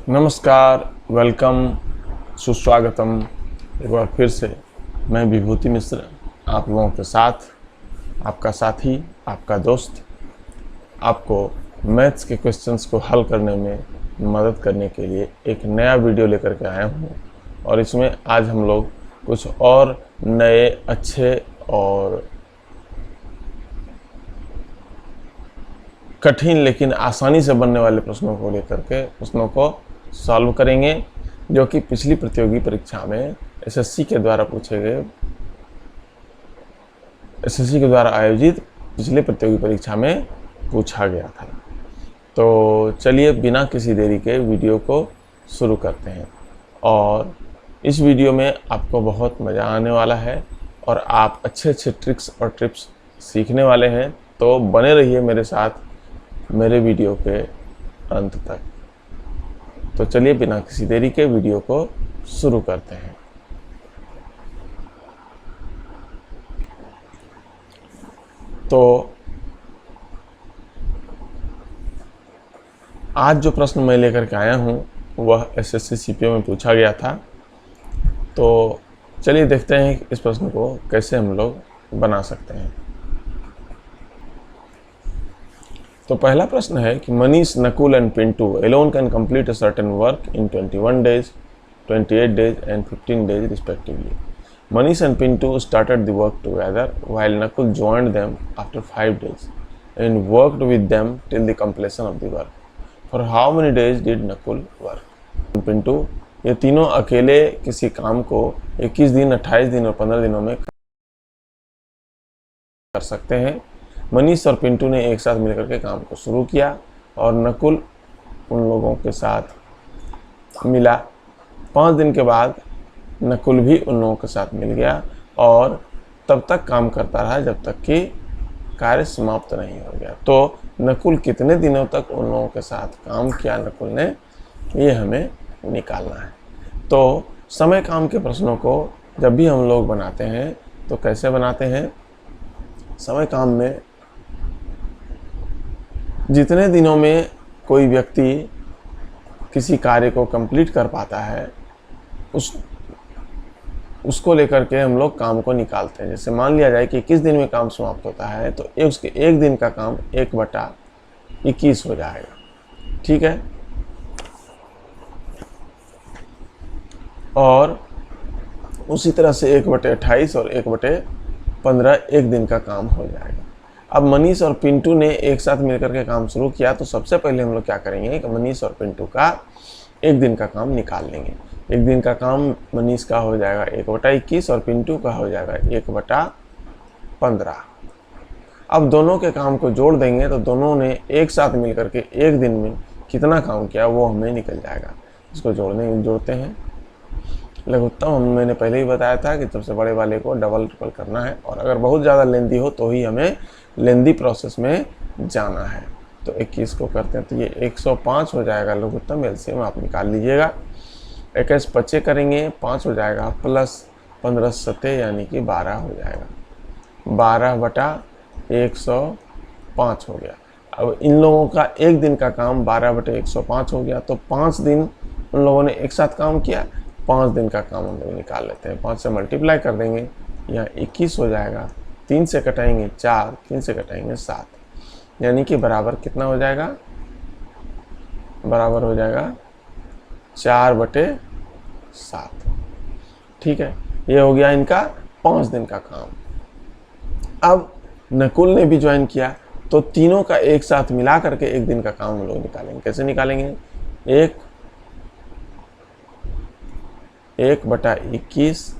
नमस्कार, वेलकम, सुस्वागतम। एक बार फिर से मैं विभूति मिश्र आप लोगों के साथ, आपका साथी, आपका दोस्त, आपको मैथ्स के क्वेश्चंस को हल करने में मदद करने के लिए एक नया वीडियो लेकर के आया हूँ। और इसमें आज हम लोग कुछ और नए अच्छे और कठिन लेकिन आसानी से बनने वाले प्रश्नों को लेकर के प्रश्नों को सॉल्व करेंगे, जो कि पिछली प्रतियोगी परीक्षा में एसएससी के द्वारा आयोजित पिछले प्रतियोगी परीक्षा में पूछा गया था। तो चलिए बिना किसी देरी के वीडियो को शुरू करते हैं। और इस वीडियो में आपको बहुत मज़ा आने वाला है और आप अच्छे ट्रिक्स और टिप्स सीखने वाले हैं। तो बने रहिए मेरे साथ मेरे वीडियो के अंत तक। तो चलिए बिना किसी देरी के वीडियो को शुरू करते हैं। तो आज जो प्रश्न मैं लेकर के आया हूँ वह एसएससी सीपीओ में पूछा गया था। तो चलिए देखते हैं इस प्रश्न को कैसे हम लोग बना सकते हैं। तो पहला प्रश्न है कि Manish, Nakul and Pintu alone can complete a certain work in 21 days, 28 days and 15 days respectively. Manish and Pintu started the work together while Nakul joined them after 5 days and worked with them till the completion of the work. For how many days did Nakul work? Pintu ये तीनों अकेले किसी काम को 21 दिन, 28 दिन और 15 दिनों में कर सकते हैं। मनीष और पिंटू ने एक साथ मिलकर के काम को शुरू किया और नकुल उन लोगों के साथ मिला। 5 दिन के बाद नकुल भी उन लोगों के साथ मिल गया और तब तक काम करता रहा जब तक कि कार्य समाप्त नहीं हो गया। तो नकुल कितने दिनों तक उन लोगों के साथ काम किया नकुल ने, ये हमें निकालना है। तो समय काम के प्रश्नों को जब भी हम लोग बनाते हैं तो कैसे बनाते हैं? समय काम में जितने दिनों में कोई व्यक्ति किसी कार्य को कंप्लीट कर पाता है उसको लेकर के हम लोग काम को निकालते हैं। जैसे मान लिया जाए कि किस दिन में काम समाप्त होता है तो उसके एक दिन का काम 1/21 हो जाएगा। ठीक है। और उसी तरह से 1/28 और 1/15 एक दिन का काम हो जाएगा। अब मनीष और पिंटू ने एक साथ मिलकर के काम शुरू किया तो सबसे पहले हम लोग क्या करेंगे कि मनीष और पिंटू का एक दिन का काम निकाल लेंगे। एक दिन का काम मनीष का हो जाएगा 1/21 और पिंटू का हो जाएगा 1/15। अब दोनों के काम को जोड़ देंगे तो दोनों ने एक साथ मिलकर के एक दिन में कितना काम किया वो हमें निकल जाएगा। इसको जोड़ते हैं। लघुत्तम मैंने पहले ही बताया था कि सबसे बड़े वाले को डबल ट्रिपल करना है और अगर बहुत ज़्यादा लेंदी हो तो ही हमें लेंदी प्रोसेस में जाना है। तो 21 को करते हैं तो ये 105 हो जाएगा। लघुत्तम एलसीएम आप निकाल लीजिएगा। 21 25 करेंगे 5 हो जाएगा प्लस 15 सत्ते यानी कि 12 हो जाएगा। 12/105 हो गया। अब इन लोगों का एक दिन का काम 12/105 हो गया तो 5 दिन उन लोगों ने एक साथ काम किया। 5 दिन का काम हम लोग निकाल लेते हैं। 5 से मल्टीप्लाई कर देंगे, यहाँ 21 हो जाएगा। 3 से कटाएंगे 4, 3 से कटाएंगे 7, यानी कि बराबर कितना हो जाएगा? बराबर हो जाएगा 4/7। ठीक है, ये हो गया इनका 5 दिन का काम। अब नकुल ने भी ज्वाइन किया तो तीनों का एक साथ मिला करके एक दिन का काम हम लोग निकालेंगे। कैसे निकालेंगे? 1/21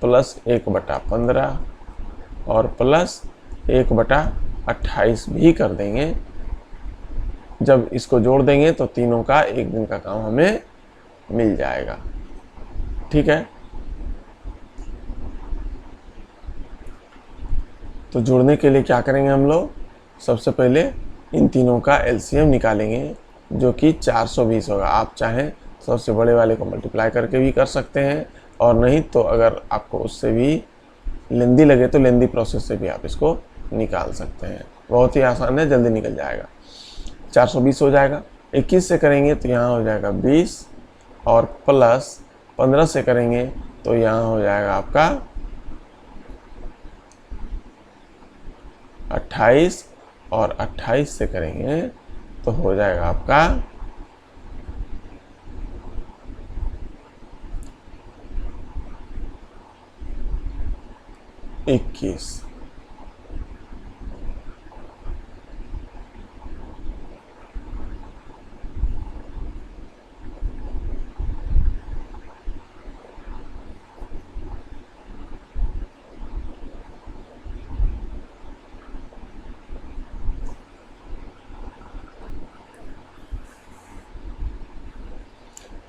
प्लस 1/15 और प्लस 1/28 भी कर देंगे। जब इसको जोड़ देंगे तो तीनों का एक दिन का काम हमें मिल जाएगा। ठीक है। तो जोड़ने के लिए क्या करेंगे हम लोग? सबसे पहले इन तीनों का एलसीएम निकालेंगे जो कि 420 होगा। आप चाहें सबसे बड़े वाले को मल्टीप्लाई करके भी कर सकते हैं और नहीं तो अगर आपको उससे भी लेंदी लगे तो लेंदी प्रोसेस से भी आप इसको निकाल सकते हैं। बहुत ही आसान है, जल्दी निकल जाएगा। 420 हो जाएगा 21 से करेंगे तो यहाँ हो जाएगा 20 और प्लस 15 से करेंगे तो यहाँ हो जाएगा आपका 28 और 28 से करेंगे तो हो जाएगा आपका 21।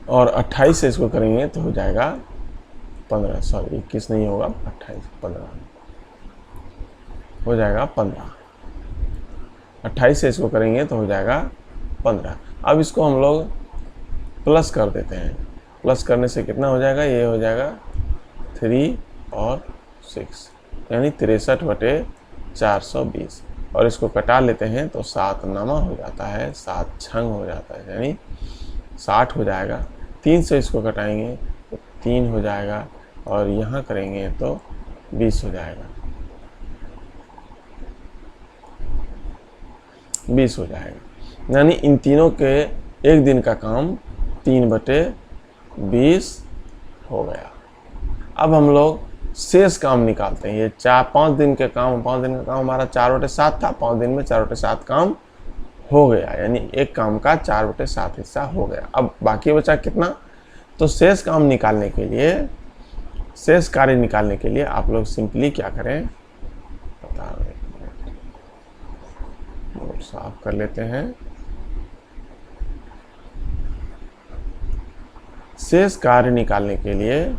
और 28 से इसको करेंगे तो हो जाएगा 15, सॉरी 21 नहीं होगा, 28 15 हो जाएगा 15। 28 से इसको करेंगे तो हो जाएगा 15। अब इसको हम लोग प्लस कर देते हैं। प्लस करने से कितना हो जाएगा, ये हो जाएगा 3 और 6 यानी 63/420। और इसको कटा लेते हैं तो 7 नामा हो जाता है, 7 छंग हो जाता है यानी 60 हो जाएगा। 3 से इसको कटाएंगे तो 3 हो जाएगा और यहाँ करेंगे तो 20 हो जाएगा, 20 हो जाएगा। यानी इन तीनों के एक दिन का काम 3/20 हो गया। अब हम लोग शेष काम निकालते हैं। ये 5 दिन के काम, 5 दिन का काम हमारा 4/7 था, 5 दिन में 4/7 काम हो गया, यानी एक काम का 4/7 हिस्सा हो गया। अब बाकी बचा कितना, तो शेष काम निकालने के लिए, शेष कार्य निकालने के लिए आप लोग सिंपली क्या करें, बता रहे नोट साफ कर लेते हैं। शेष कार्य निकालने के लिए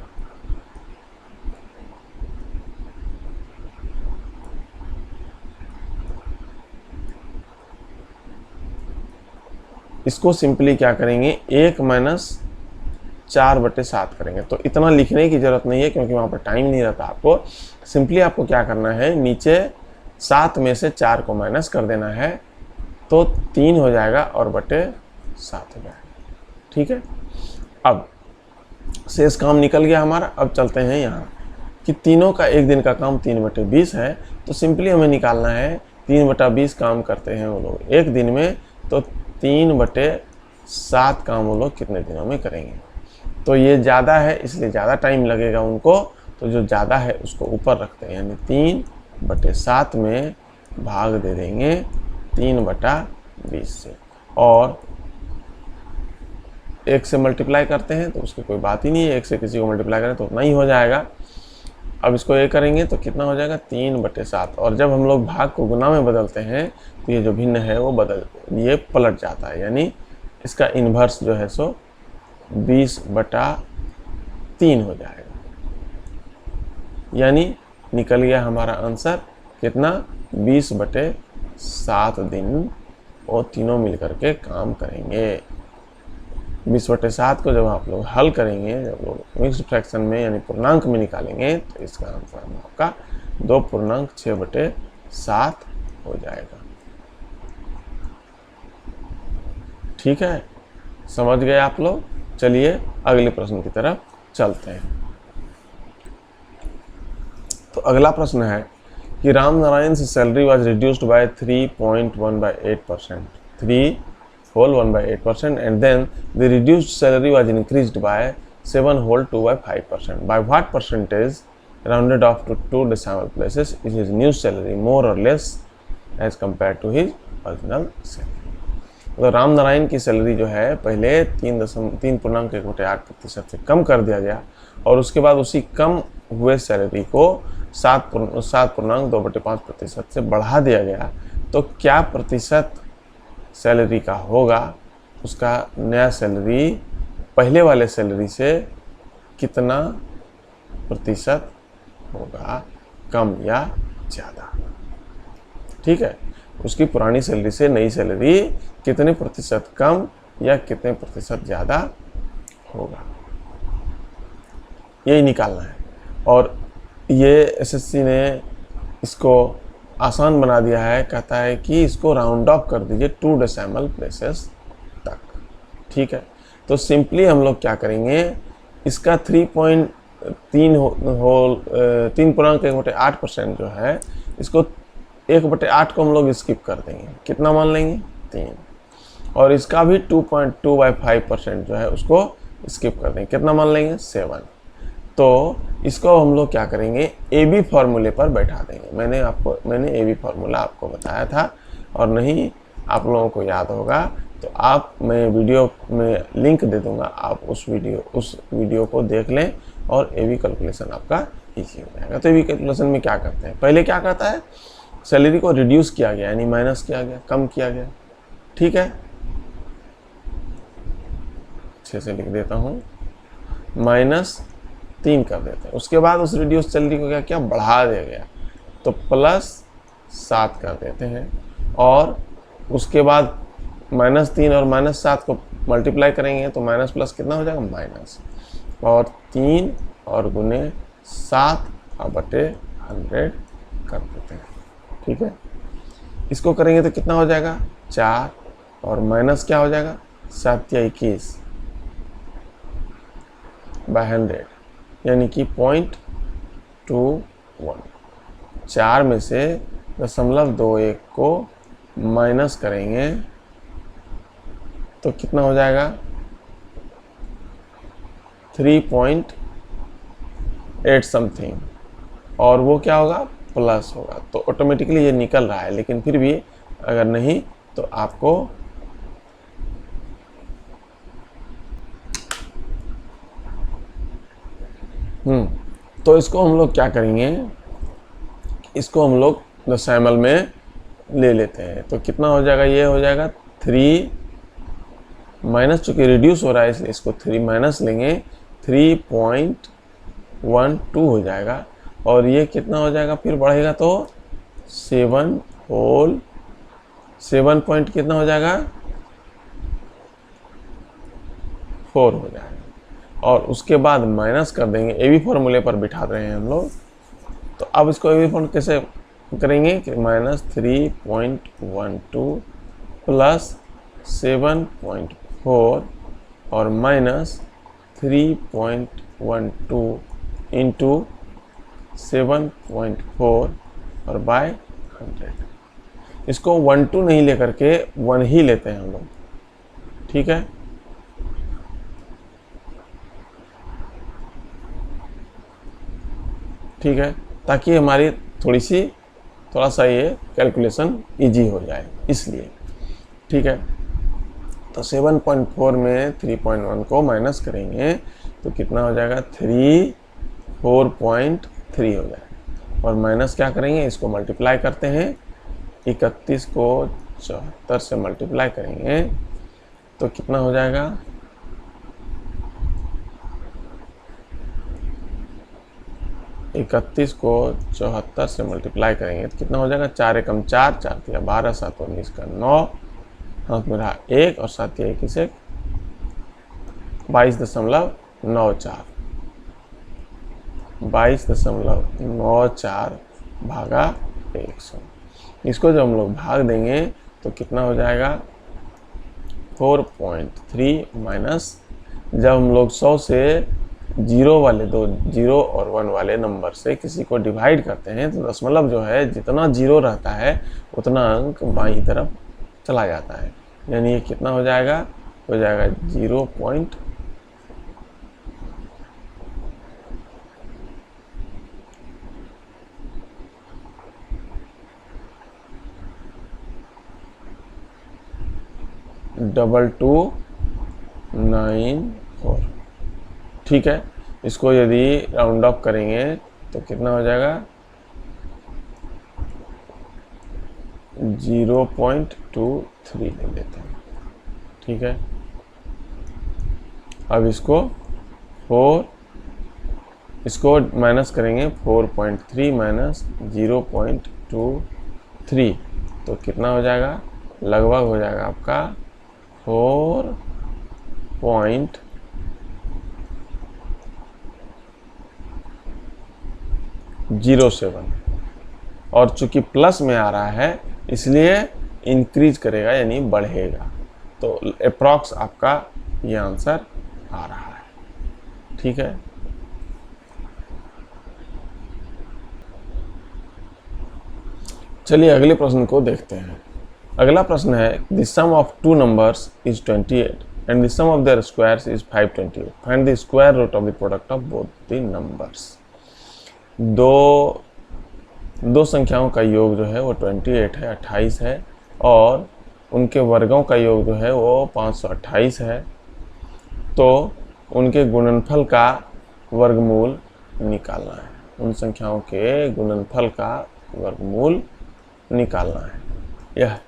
इसको सिंपली क्या करेंगे, 1 - 4/7 करेंगे। तो इतना लिखने की जरूरत नहीं है क्योंकि वहाँ पर टाइम नहीं रहता आपको। सिंपली आपको क्या करना है, नीचे 7 में से 4 को माइनस कर देना है तो 3 हो जाएगा और /7 हो जाएगा। ठीक है, अब शेष काम निकल गया हमारा। अब चलते हैं यहाँ कि तीनों का एक दिन का काम 3/20 है। तो सिंपली हमें निकालना है 3/20 काम करते हैं वो लोग एक दिन में, तो 3/7 काम वो लोग कितने दिनों में करेंगे। तो ये ज़्यादा है इसलिए ज़्यादा टाइम लगेगा उनको, तो जो ज़्यादा है उसको ऊपर रखते हैं, यानी 3/7 में भाग दे देंगे 3/20 से, और 1 से मल्टीप्लाई करते हैं तो उसकी कोई बात ही नहीं है, 1 से किसी को मल्टीप्लाई करें तो उतना ही हो जाएगा। अब इसको ये करेंगे तो कितना हो जाएगा, 3/7। और जब हम लोग भाग को गुना में बदलते हैं तो ये जो भिन्न है वो ये पलट जाता है, यानी इसका इन्वर्स जो है सो 20/3 हो जाएगा। यानी निकल गया हमारा आंसर कितना, 20/7 दिन वो तीनों मिलकर के काम करेंगे। 20/7 को जब आप लोग हल करेंगे, जब लोग मिक्स्ड फ्रैक्शन में यानी पूर्णांक में निकालेंगे तो इसका आंसर आपका 2.6/7 हो जाएगा। ठीक है, समझ गए आप लोग। चलिए अगले प्रश्न की तरफ चलते हैं। तो अगला प्रश्न है कि राम नारायण से salary was reduced by 3.1/8%, 3.1/8%, and then the reduced salary was increased by 7.2/5%. By what percentage, rounded off to 2 decimal places, is his new salary more or less as compared to his original salary? तो राम नारायण की salary जो है पहले 3.1/8% से कम कर दिया गया, और उसके बाद उसी कम हुए सैलरी को 7.2/5% से बढ़ा दिया गया। तो क्या प्रतिशत सैलरी का होगा, उसका नया सैलरी पहले वाले सैलरी से कितना प्रतिशत होगा, कम या ज़्यादा। ठीक है, उसकी पुरानी सैलरी से नई सैलरी कितने प्रतिशत कम या कितने प्रतिशत ज़्यादा होगा, यही निकालना है। और ये एसएससी ने इसको आसान बना दिया है, कहता है कि इसको राउंड ऑफ कर दीजिए 2 डेसिमल प्लेसेस तक। ठीक है, तो सिंपली हम लोग क्या करेंगे, इसका 3.3 जो है, इसको 1/8 को हम लोग स्किप कर देंगे। कितना मान लेंगे? 3। और इसका भी 2.2/5% जो है उसको स्किप कर देंगे। कितना मान लेंगे? 7। तो इसको हम लोग क्या करेंगे, ए बी फार्मूले पर बैठा देंगे। मैंने ए बी फार्मूला आपको बताया था, और नहीं आप लोगों को याद होगा तो मैं वीडियो में लिंक दे दूंगा, आप उस वीडियो को देख लें और ए बी कैलकुलेशन आपका ईजी हो जाएगा। तो ए बी कैलकुलेशन में क्या करते हैं, पहले क्या करता है, सैलरी को रिड्यूस किया गया, यानी माइनस किया गया, कम किया गया। ठीक है, अच्छे से लिख देता हूँ, -3 कर देते हैं। उसके बाद उस रिड्यूस सैलरी को क्या बढ़ा दिया गया, तो +7 कर देते हैं। और उसके बाद -3 और -7 को मल्टीप्लाई करेंगे तो माइनस प्लस कितना हो जाएगा? माइनस। और 3 और गुने 7/100 कर देते हैं। ठीक है, इसको करेंगे तो कितना हो जाएगा? 4। और माइनस क्या हो जाएगा? 7/21/100, यानी कि 0.21। 4 में से 0.21 को माइनस करेंगे तो कितना हो जाएगा? 3.8 समथिंग, और वो क्या होगा? प्लस होगा। तो ऑटोमेटिकली ये निकल रहा है, लेकिन फिर भी अगर नहीं तो आपको तो इसको हम लोग क्या करेंगे, इसको हम लोग डेसिमल में ले लेते हैं। तो कितना हो जाएगा? ये हो जाएगा 3 माइनस, चूँकि रिड्यूस हो रहा है इसलिए इसको 3 माइनस लेंगे, 3.12 हो जाएगा। और ये कितना हो जाएगा? फिर बढ़ेगा तो 7 पॉइंट कितना हो जाएगा? 4 हो जाएगा। और उसके बाद माइनस कर देंगे, ए बी फॉर्मूले पर बिठा रहे हैं हम लोग। तो अब इसको ए बी फॉर्मूले कैसे करेंगे कि -3.12 प्लस 7.4 और -3.12 इंटू 7.4 और बाय 100। इसको 1 2 नहीं लेकर के 1 ही लेते हैं हम लोग। ठीक है, ठीक है, ताकि हमारी थोड़ा सा ये कैलकुलेशन इजी हो जाए, इसलिए। ठीक है, तो 7.4 में 3.1 को माइनस करेंगे तो कितना हो जाएगा? 4.3 हो जाएगा। और माइनस क्या करेंगे, इसको मल्टीप्लाई करते हैं, 31 को 74 से मल्टीप्लाई करेंगे तो कितना हो जाएगा? 31 को 74 से मल्टीप्लाई करेंगे तो कितना हो जाएगा? 4 एकम 4, 4 तिया 12, 7 और 19 का 9, हाथ में रहा 1 और 7 या 21 से 22.94, 22.94 भागा 100। इसको जब हम लोग भाग देंगे तो कितना हो जाएगा? 4.3 माइनस, जब हम लोग 100 से 0 और 1 वाले नंबर से किसी को डिवाइड करते हैं तो दशमलव जो है जितना 0 रहता है उतना अंक बाईं तरफ चला जाता है। यानी ये कितना हो जाएगा? हो जाएगा 0. डबल 294। ठीक है, इसको यदि राउंड ऑफ करेंगे तो कितना हो जाएगा? 0.23 ले लेते हैं। ठीक है, अब इसको माइनस करेंगे, 4.3 माइनस 0.23 तो कितना हो जाएगा? लगभग हो जाएगा आपका 4.07। और चूंकि प्लस में आ रहा है इसलिए इंक्रीज करेगा, यानी बढ़ेगा। तो अप्रॉक्स आपका ये आंसर आ रहा है। ठीक है, चलिए अगले प्रश्न को देखते हैं। अगला प्रश्न है the sum of two numbers is 28 and the sum of their squares is 528, find the square root of the product of both the numbers. दो संख्याओं का योग जो है वो 28 है, 28 है, और उनके वर्गों का योग जो है वो 528 है। तो उनके गुणनफल का वर्गमूल निकालना है। उन संख्याओं के गुणनफल का वर्गमूल निकालना है यह।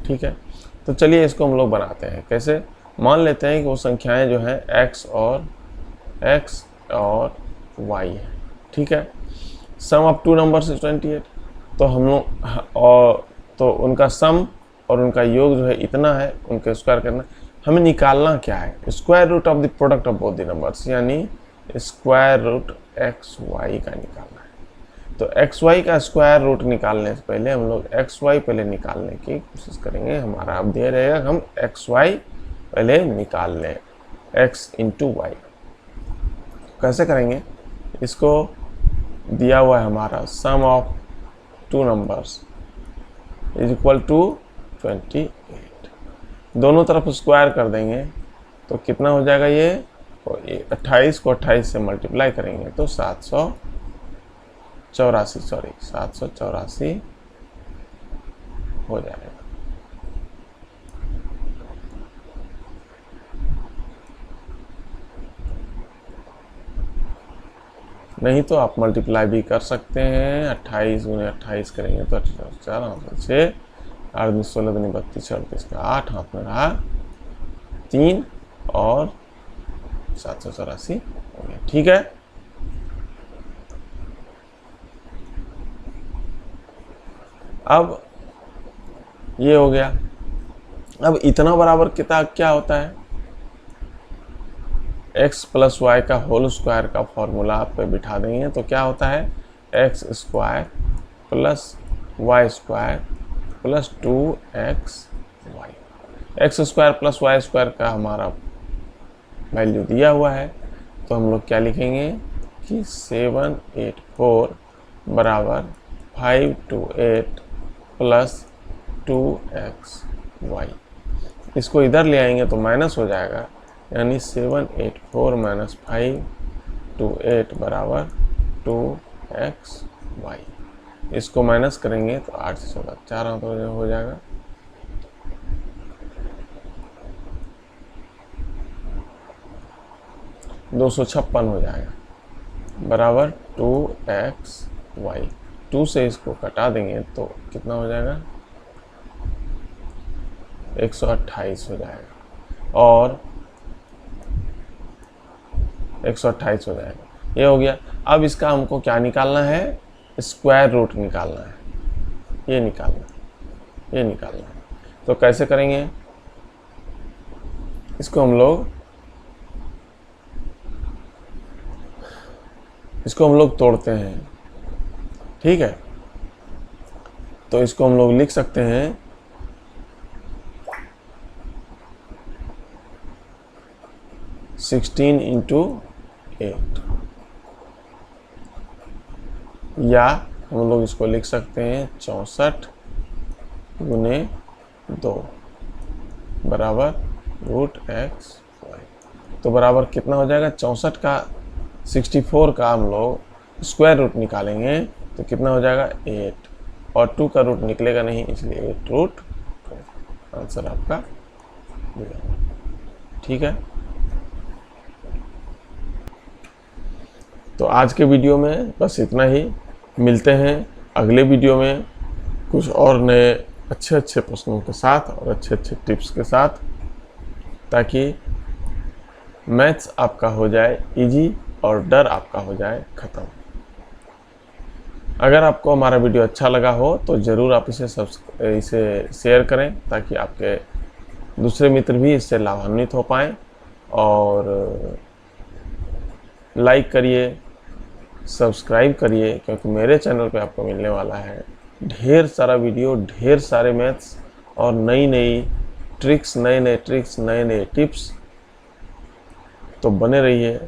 ठीक है, तो चलिए इसको हम लोग बनाते हैं। कैसे? मान लेते हैं कि वो संख्याएं जो हैं x और y है। ठीक है, सम ऑफ टू नंबर्स इज 28, तो हम लोग और तो उनका सम और उनका योग जो है इतना है, उनके स्क्वायर करना। हमें निकालना क्या है? Square root of the product of both the numbers, यानी स्क्वायर रूट एक्स वाई का निकालना है। तो एक्स वाई का स्क्वायर रूट निकालने से पहले हम लोग एक्स वाई पहले निकालने की कोशिश करेंगे। हमारा अब दे रहेगा, हम एक्स वाई पहले निकाल लें, एक्स इंटू वाई। कैसे करेंगे? इसको दिया हुआ है हमारा sum of two numbers is equal to 28। दोनों तरफ स्क्वायर कर देंगे तो कितना हो जाएगा? ये 28 को 28 से मल्टीप्लाई करेंगे तो 784 हो जाएगा। नहीं तो आप मल्टीप्लाई भी कर सकते हैं। 28 गुने 28 करेंगे तो 4 6 8 16 32 38 का 8 हाथ में रहा 3 और 784 हो गया। ठीक है, अब ये हो गया। अब इतना बराबर कितना क्या होता है? x प्लस वाई का होल स्क्वायर का फॉर्मूला आप पे बिठा देंगे तो क्या होता है? X square plus y square plus 2x y. X square plus y square का हमारा वैल्यू दिया हुआ है, तो हम लोग क्या लिखेंगे कि 784 बराबर 528 प्लस 2x वाई। इसको इधर ले आएंगे तो माइनस हो जाएगा, यानी 784 माइनस 528 बराबर 2x वाई। इसको माइनस करेंगे तो 8 से 14 4 हो जाएगा। $256 हो जाएगा बराबर 2x वाई। 2 से इसको कटा देंगे तो कितना हो जाएगा? 128 हो जाएगा और 128 हो जाएगा। ये हो गया। अब इसका हमको क्या निकालना है? स्क्वायर रूट निकालना है। ये निकालना है। तो कैसे करेंगे? इसको हम लोग तोड़ते हैं। ठीक है, तो इसको हम लोग लिख सकते हैं 16 इंटू 8, या हम लोग इसको लिख सकते हैं 64 गुने 2 बराबर रूट एक्स वाई। तो बराबर कितना हो जाएगा? 64 का 64 का हम लोग स्क्वायर रूट निकालेंगे तो कितना हो जाएगा? 8, और 2 का रूट निकलेगा नहीं, इसलिए 8 रूट 2 आंसर आपका दिया। ठीक है, तो आज के वीडियो में बस इतना ही। मिलते हैं अगले वीडियो में कुछ और नए अच्छे प्रश्नों के साथ और अच्छे टिप्स के साथ, ताकि मैथ्स आपका हो जाए इजी और डर आपका हो जाए ख़त्म। अगर आपको हमारा वीडियो अच्छा लगा हो तो ज़रूर आप इसे शेयर करें, ताकि आपके दूसरे मित्र भी इससे लाभान्वित हो पाएँ। और लाइक करिए, सब्सक्राइब करिए, क्योंकि मेरे चैनल पे आपको मिलने वाला है ढेर सारा वीडियो, ढेर सारे मैथ्स और नई ट्रिक्स, नए नए ट्रिक्स, नए नए टिप्स, तो बने रहिए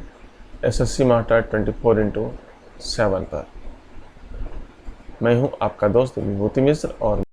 SSC मास्टर 24/7 पर। मैं हूं आपका दोस्त विभूति मिश्र और